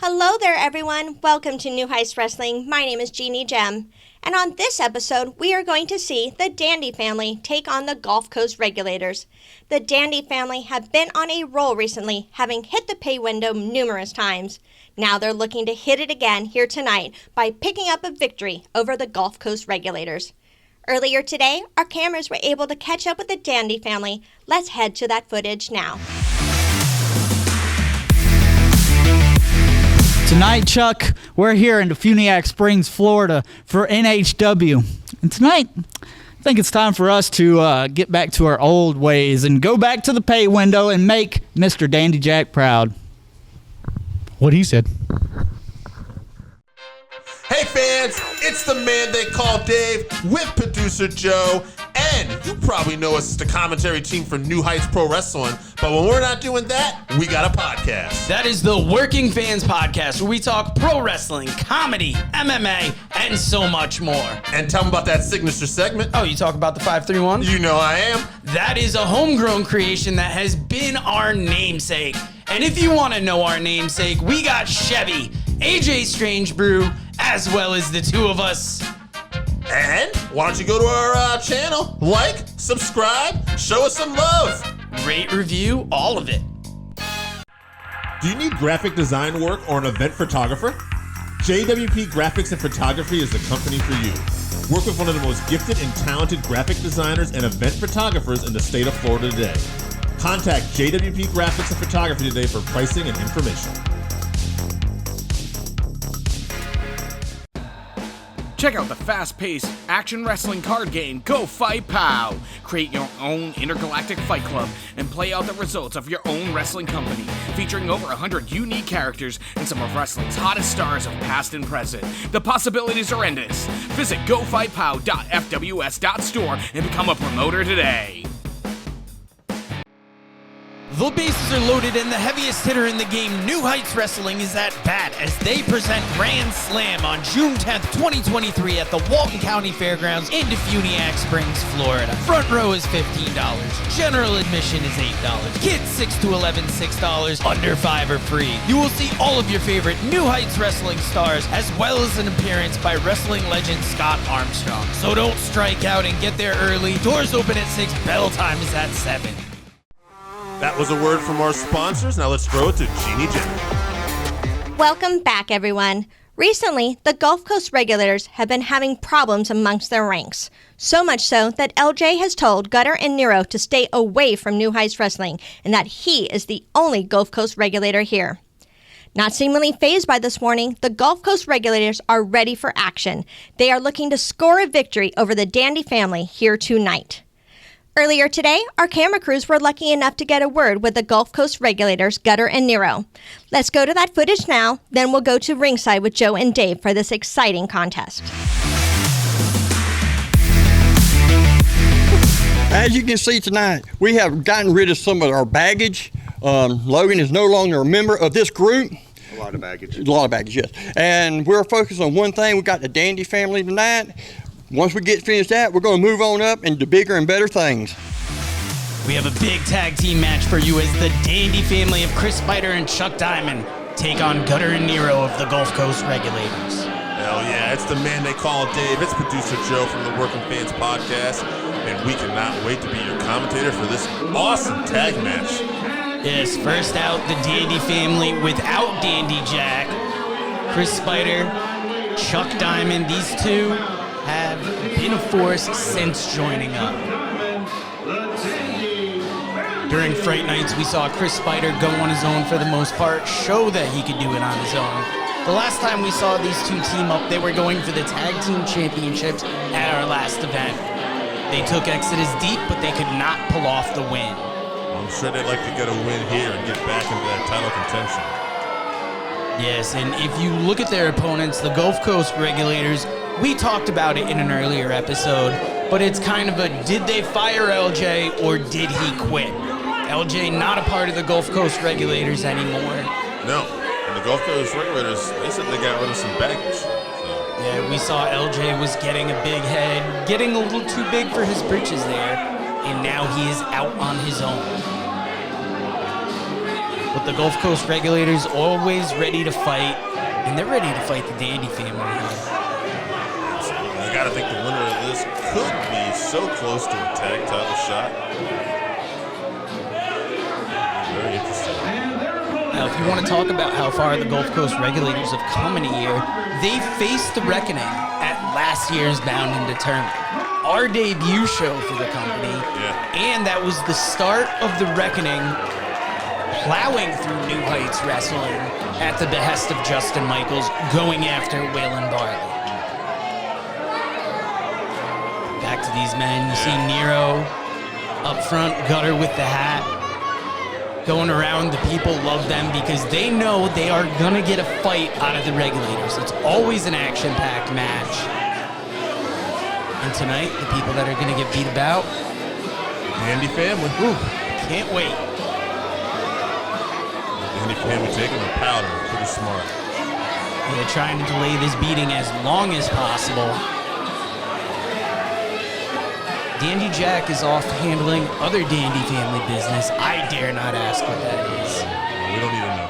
Hello there, everyone. Welcome to New Heights Wrestling. My name is Jeannie Gem. And on this episode, we are going to see the Dandy family take on the Gulf Coast Regulators. The Dandy family have been on a roll recently, having hit the pay window numerous times. Now they're looking to hit it again here tonight by picking up a victory over the Gulf Coast Regulators. Earlier today, our cameras were able to catch up with the Dandy family. Let's head to that footage now. Tonight, Chuck, we're here in DeFuniak Springs, Florida for NHW. And tonight, I think it's time for us to get back to our old ways and go back to the pay window and make Mr. Dandy Jack proud. What he said. Hey fans, it's the man they call Dave with producer Joe, and you probably know us as the commentary team for New Heights Pro Wrestling, but when we're not doing that, we got a podcast. That is the Working Fans Podcast, where we talk pro wrestling, comedy, MMA, and so much more. And tell them about that signature segment. Oh, you talk about the 531? You know I am. That is a homegrown creation that has been our namesake. And if you want to know our namesake, we got Chevy, AJ Strange Brew, as well as the two of us. And why don't you go to our channel, like, subscribe, show us some love. Rate, review, all of it. Do you need graphic design work or an event photographer? JWP Graphics and Photography is the company for you. Work with one of the most gifted and talented graphic designers and event photographers in the state of Florida today. Contact JWP Graphics and Photography today for pricing and information. Check out the fast-paced action wrestling card game, Go Fight Pow! Create your own intergalactic fight club and play out the results of your own wrestling company, featuring over 100 unique characters and some of wrestling's hottest stars of past and present. The possibilities are endless. Visit gofightpow.fws.store and become a promoter today. The bases are loaded, and the heaviest hitter in the game, New Heights Wrestling, is at bat as they present Grand Slam on June 10th, 2023 at the Walton County Fairgrounds in DeFuniak Springs, Florida. Front row is $15. General admission is $8. Kids 6 to 11, $6. Under 5 are free. You will see all of your favorite New Heights Wrestling stars, as well as an appearance by wrestling legend Scott Armstrong. So don't strike out and get there early. Doors open at 6. Bell time is at 7. That was a word from our sponsors. Now let's throw it to Jeannie Jen. Welcome back, everyone. Recently, the Gulf Coast Regulators have been having problems amongst their ranks. So much so that LJ has told Gutter and Nero to stay away from New Heights Wrestling and that he is the only Gulf Coast Regulator here. Not seemingly fazed by this warning, the Gulf Coast Regulators are ready for action. They are looking to score a victory over the Dandy family here tonight. Earlier today, our camera crews were lucky enough to get a word with the Gulf Coast Regulators, Gutter and Nero. Let's go to that footage now, then we'll go to ringside with Joe and Dave for this exciting contest. As you can see tonight, we have gotten rid of some of our baggage. Logan is no longer a member of this group. A lot of baggage. A lot of baggage, yes. And we're focused on one thing. We got the Dandy family tonight. Once we get finished that, we're going to move on up into bigger and better things. We have a big tag team match for you as the Dandy family of Chris Spyder and Chuck Diamond take on Gutter and Nero of the Gulf Coast Regulators. Hell yeah, it's the man they call Dave. It's producer Joe from the Working Fans Podcast, and we cannot wait to be your commentator for this awesome tag match. Yes, first out, the Dandy family without Dandy Jack. Chris Spyder, Chuck Diamond, these two have been a force since joining up. During Fright Nights, we saw Chris Spyder go on his own for the most part, show that he could do it on his own. The last time we saw these two team up, they were going for the Tag Team Championships at our last event. They took Exodus deep, but they could not pull off the win. I'm sure they'd like to get a win here and get back into that title contention. Yes, and if you look at their opponents, the Gulf Coast Regulators, we talked about it in an earlier episode, but it's kind of a did they fire LJ or did he quit? LJ not a part of the Gulf Coast Regulators anymore. No, and the Gulf Coast Regulators, they said they got rid of some baggage. So. Yeah, we saw LJ was getting a big head, getting a little too big for his britches there, and now he is out on his own. But the Gulf Coast Regulators always ready to fight, and they're ready to fight the Dandy family here. I gotta think the winner of this could be so close to a tag title shot. Very interesting. Now, if you want to talk about how far the Gulf Coast Regulators have come in a year, they faced the reckoning at last year's Bound and Determined, our debut show for the company, and that was the start of the reckoning, plowing through New Heights Wrestling at the behest of Justin Michaels, going after Waylon Barley. Back to these men, you see Nero up front, Gutter with the hat, going around. The people love them because they know they are going to get a fight out of the Regulators. It's always an action-packed match. And tonight, the people that are going to get beat about, Dandy family. ooh, can't wait. Dandy family taking the powder. Pretty smart. They're trying to delay this beating as long as possible. Dandy Jack is off handling other Dandy family business. I dare not ask what that is. We don't even know.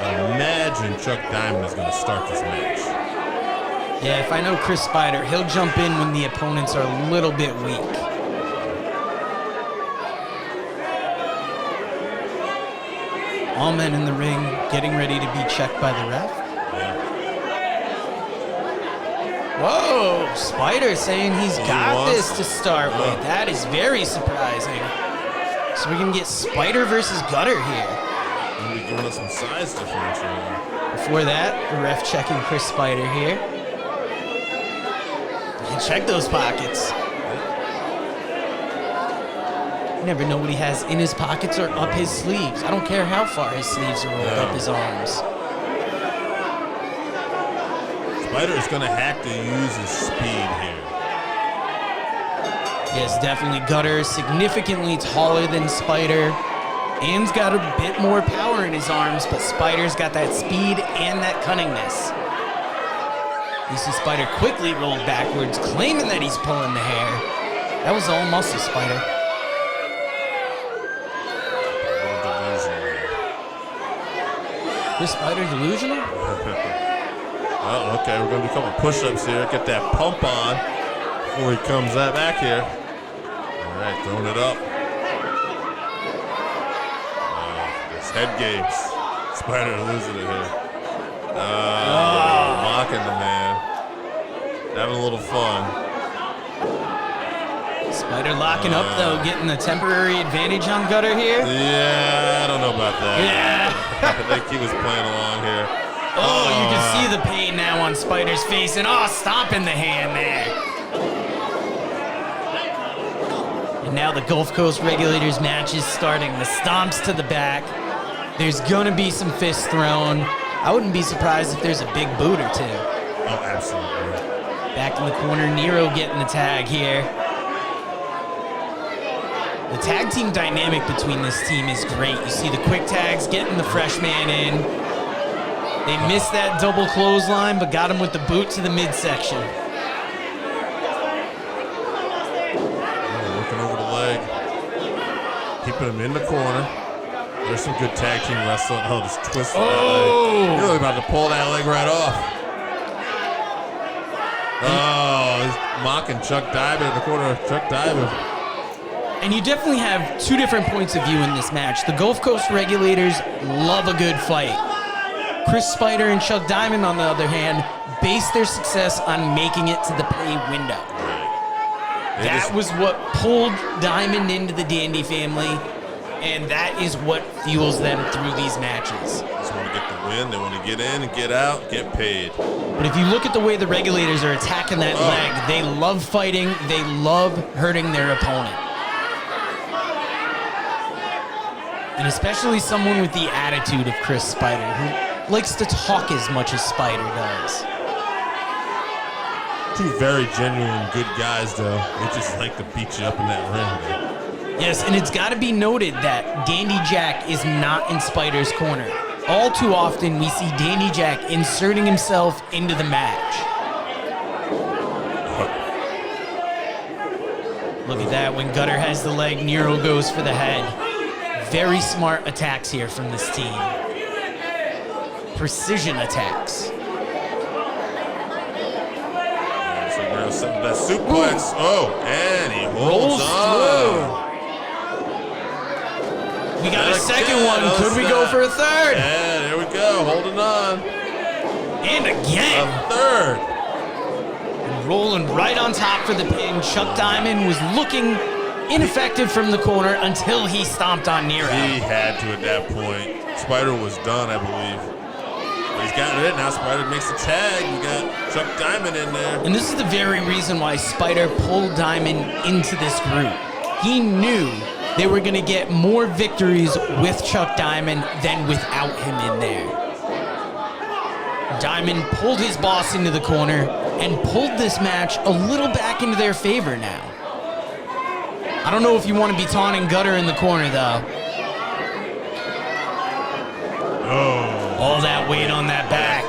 I imagine Chuck Diamond is going to start this match. Yeah, if I know Chris Spyder, he'll jump in when the opponents are a little bit weak. All men in the ring getting ready to be checked by the ref. Whoa, Spyder saying he's got this to start with. That is very surprising. So we're going to get Spyder versus Gutter here. We'll be giving us some size differential. Before that, the ref checking Chris Spyder here. And check those pockets. You never know what he has in his pockets or up his sleeves. I don't care how far his sleeves are rolled up his arms. Spyder is going to have to use his speed here. Yes, definitely. Gutter significantly taller than Spyder. And's got a bit more power in his arms, but Spyder's got that speed and that cunningness. You see Spyder quickly rolled backwards, claiming that he's pulling the hair. That was all muscle, Spyder. Chris Spyder delusional? Oh, okay, we're going to do a couple push-ups here. Get that pump on before he comes back here. All right, throwing it up. This head games. Spyder losing it here. Mocking the man. Having a little fun. Spyder locking up, though, getting the temporary advantage on Gutter here. Yeah, I don't know about that. Yeah. I think he was playing along here. Oh, you can see the pain now on Spyder's face, and stomping the hand there. And now the Gulf Coast Regulators match is starting. The stomps to the back. There's gonna be some fists thrown. I wouldn't be surprised if there's a big boot or two. Oh, absolutely. Back in the corner, Nero getting the tag here. The tag team dynamic between this team is great. You see the quick tags getting the fresh man in. They missed that double clothesline, but got him with the boot to the midsection. Working over the leg. Keeping him in the corner. There's some good tag team wrestling. Oh, just twisting that leg. You're really about to pull that leg right off. Oh, he's mocking Chuck Diamond in the corner. Chuck Diamond. And you definitely have two different points of view in this match. The Gulf Coast Regulators love a good fight. Chris Spyder and Chuck Diamond, on the other hand, base their success on making it to the pay window. That was what pulled Diamond into the Dandy family, and that is what fuels them through these matches. They just want to get the win. They want to get in and get out, get paid. But if you look at the way the Regulators are attacking that leg, they love fighting, they love hurting their opponent. And especially someone with the attitude of Chris Spyder, who likes to talk as much as Spyder does. Two very genuine good guys, though. They just like to beat you up in that ring. Yes, and it's got to be noted that Dandy Jack is not in Spyder's corner. All too often, we see Dandy Jack inserting himself into the match. Look at that. When Gutter has the leg, Nero goes for the head. Very smart attacks here from this team. Precision attacks. So Nero sent that suplex. Oh, and he holds on. We got a second one. Could we go for a third? And here we go, holding on. And again. A third. Rolling right on top for the pin. Chuck Diamond was looking ineffective from the corner until he stomped on Nero. He had to at that point. Spyder was done, I believe. But he's gotten it. Now Spyder makes the tag. We got Chuck Diamond in there. And this is the very reason why Spyder pulled Diamond into this group. He knew they were going to get more victories with Chuck Diamond than without him in there. Diamond pulled his boss into the corner and pulled this match a little back into their favor now. I don't know if you want to be taunting Gutter in the corner, though. Oh. All that weight on that back.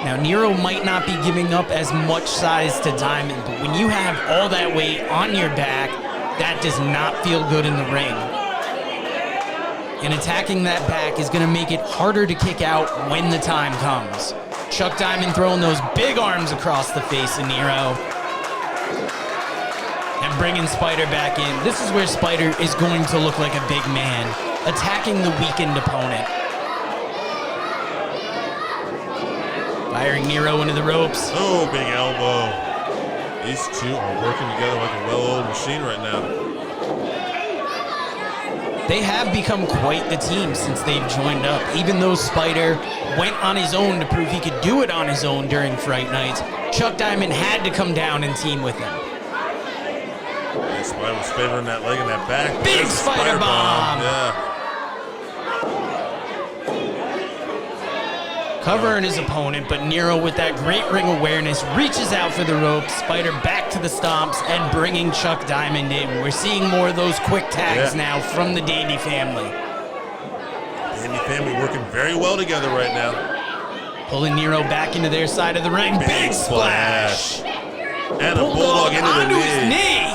Now, Nero might not be giving up as much size to Diamond, but when you have all that weight on your back, that does not feel good in the ring. And attacking that back is going to make it harder to kick out when the time comes. Chuck Diamond throwing those big arms across the face of Nero. And bringing Spyder back in. This is where Spyder is going to look like a big man, attacking the weakened opponent. Firing Nero into the ropes. Oh, big elbow. These two are working together like a well-oiled machine right now. They have become quite the team since they've joined up. Even though Spyder went on his own to prove he could do it on his own during Fright Nights, Chuck Diamond had to come down and team with him. Yeah, Spyder was favoring that leg and that back. Big There's a Spyder bomb. Yeah. Covering his opponent, but Nero with that great ring awareness reaches out for the rope. Spyder back to the stomps and bringing Chuck Diamond in. We're seeing more of those quick tags now from the Dandy family. Dandy family working very well together right now. Pulling Nero back into their side of the ring. Big splash. And a bulldog into the his knee.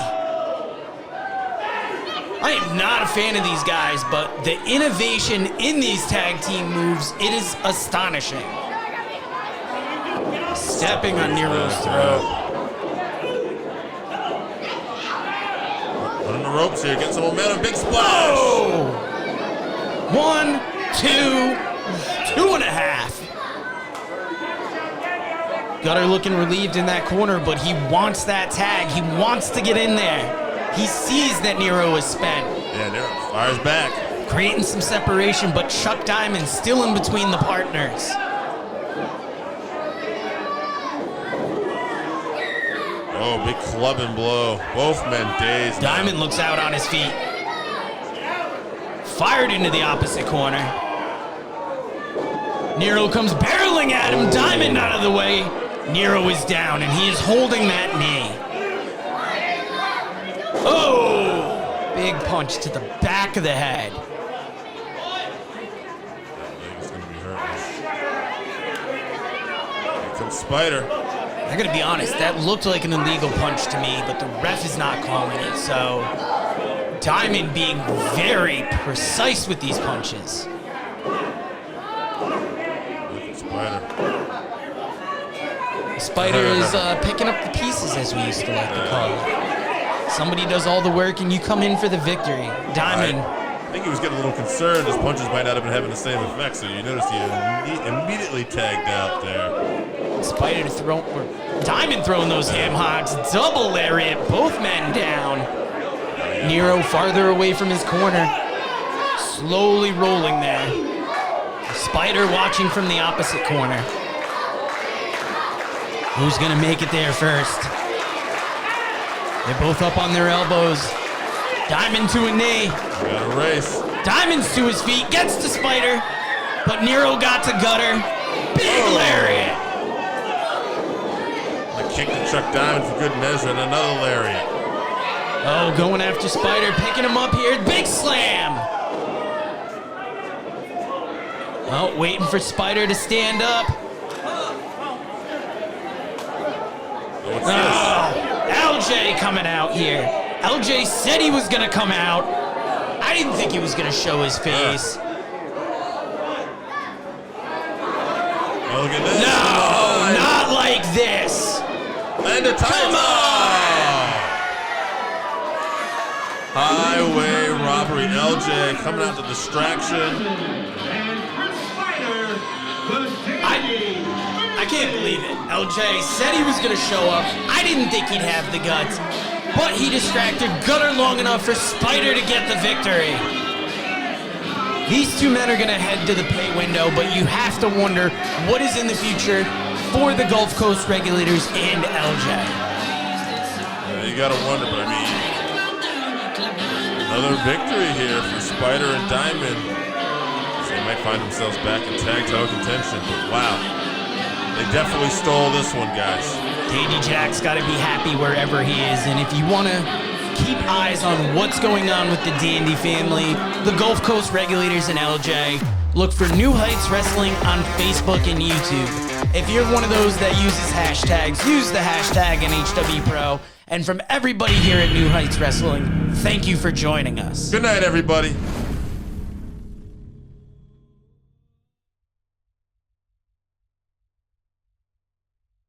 I am not a fan of these guys, but the innovation in these tag team moves, it is astonishing. Stepping on Nero's throat. Running the ropes here, getting some momentum, big splash. Oh! 1, 2, 2.5. Gutter looking relieved in that corner, but he wants that tag. He wants to get in there. He sees that Nero is spent. Yeah, Nero fires back. Creating some separation, but Chuck Diamond still in between the partners. Oh, big clubbing blow. Both men dazed. Diamond looks out on his feet. Fired into the opposite corner. Nero comes barreling at him. Diamond out of the way. Nero is down, and he is holding that knee. Oh! Big punch to the back of the head. That leg is going to be hurt. Here comes Spyder. I gotta be honest, that looked like an illegal punch to me, but the ref is not calling it, so Diamond being very precise with these punches. Spyder. Spyder is picking up the pieces, as we used to like to call it. Somebody does all the work and you come in for the victory. Diamond. I think he was getting a little concerned. His punches might not have been having the same effect, so you notice he immediately tagged out there. Diamond throwing those ham hocks. Double lariat, both men down. Nero farther away from his corner. Slowly rolling there. Spyder watching from the opposite corner. Who's gonna make it there first? They're both up on their elbows. Diamond to a knee. Got a race. Diamond's to his feet, gets to Spyder, but Nero got to Gutter. Big lariat. A kick to Chuck Diamond for good measure and another lariat. Oh, going after Spyder, picking him up here. Big slam. Oh, waiting for Spyder to stand up. What's this? LJ coming out here. LJ said he was going to come out. I didn't think he was going to show his face. Oh, look at this. No, not like this. And a Come on! Highway robbery. LJ coming out to distraction. I can't believe it. LJ said he was going to show up. I didn't think he'd have the guts. But he distracted Gunner long enough for Spyder to get the victory. These two men are going to head to the pay window, but you have to wonder what is in the future for the Gulf Coast Regulators and LJ. You got to wonder, but I mean, another victory here for Spyder and Diamond. So they might find themselves back in tag title contention, but wow. They definitely stole this one, guys. Dandy Jack's got to be happy wherever he is, and if you want to keep eyes on what's going on with the Dandy family, the Gulf Coast Regulators, and LJ, look for New Heights Wrestling on Facebook and YouTube. If you're one of those that uses hashtags, use the hashtag NHWPro. And from everybody here at New Heights Wrestling, thank you for joining us. Good night, everybody.